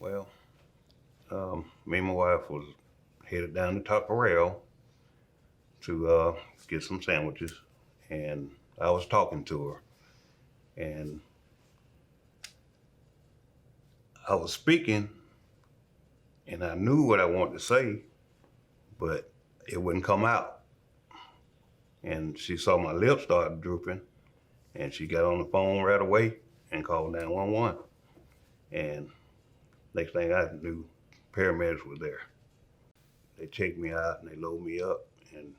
Well, me and my wife was headed down to Taco Rail to get some sandwiches, and I was talking to her, and I was speaking, and I knew what I wanted to say, but it wouldn't come out. And she saw my lips start drooping, and she got on the phone right away and called 911. And next thing I knew, paramedics were there. They checked me out and they loaded me up, and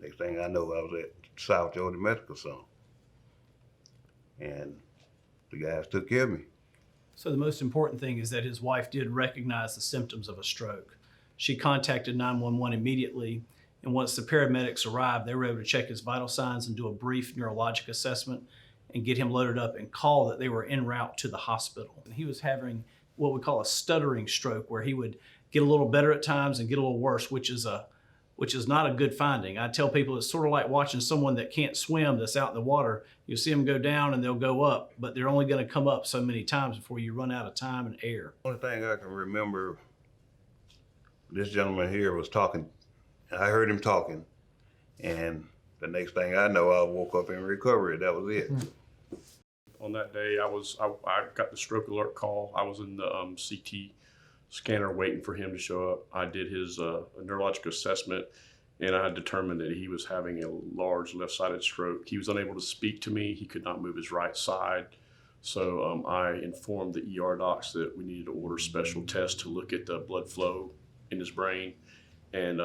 next thing I know, I was at South Georgia Medical Center. And the guys took care of me. So the most important thing is that his wife did recognize the symptoms of a stroke. She contacted 911 immediately, and once the paramedics arrived, they were able to check his vital signs and do a brief neurologic assessment and get him loaded up and call that they were en route to the hospital. And he was having what we call a stuttering stroke, where he would get a little better at times and get a little worse, which is not a good finding. I tell people it's sort of like watching someone that can't swim that's out in the water. You see them go down and they'll go up, but they're only going to come up so many times before you run out of time and air. Only thing I can remember, this gentleman here was talking. I heard him talking, and the next thing I know, I woke up in recovery. That was it. On that day, I got the stroke alert call. I was in the CT scanner waiting for him to show up. I did his neurologic assessment, and I had determined that he was having a large left-sided stroke. He was unable to speak to me. He could not move his right side. So I informed the ER docs that we needed to order special tests to look at the blood flow in his brain. And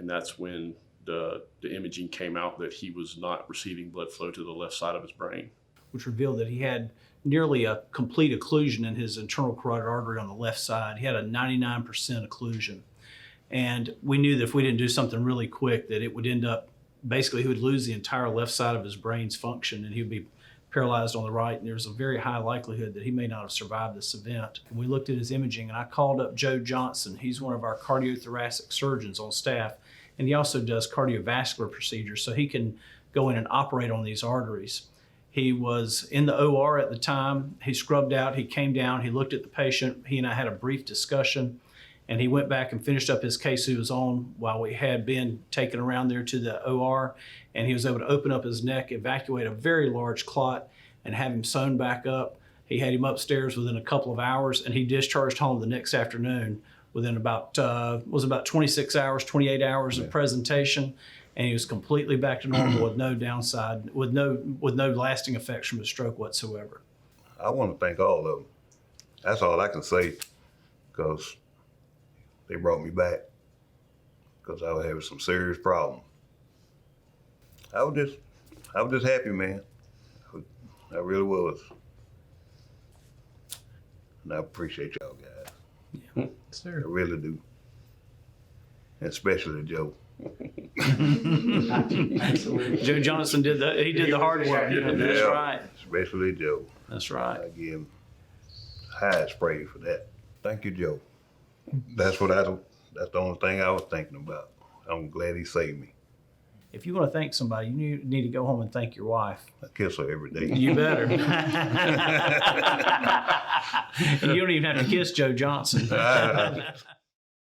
that's when the imaging came out that he was not receiving blood flow to the left side of his brain, which revealed that he had nearly a complete occlusion in his internal carotid artery on the left side. He had a 99% occlusion. And we knew that if we didn't do something really quick, that it would end up, basically he would lose the entire left side of his brain's function, and he would be paralyzed on the right, and there's a very high likelihood that he may not have survived this event. And we looked at his imaging, and I called up Joe Johnson. He's one of our cardiothoracic surgeons on staff, and he also does cardiovascular procedures, so he can go in and operate on these arteries. He was in the OR at the time. He scrubbed out, he came down, he looked at the patient. He and I had a brief discussion, and he went back and finished up his case he was on while we had been taken around there to the OR, and he was able to open up his neck, evacuate a very large clot, and have him sewn back up. He had him upstairs within a couple of hours, and he discharged home the next afternoon within about 26 hours, 28 hours of presentation, and he was completely back to normal with no downside, with no lasting effects from the stroke whatsoever. I want to thank all of them. That's all I can say, because they brought me back, because I was having some serious problems. I was just happy, man. I really was. And I appreciate y'all guys. Yeah, sir. I really do. And especially Joe. Absolutely. Joe Johnson did the hard work. Yeah, That's right. Especially Joe. That's right. I give him highest praise for that. Thank you, Joe. That's the only thing I was thinking about. I'm glad he saved me. If you want to thank somebody, you need to go home and thank your wife. I kiss her every day. You better. And you don't even have to kiss Joe Johnson.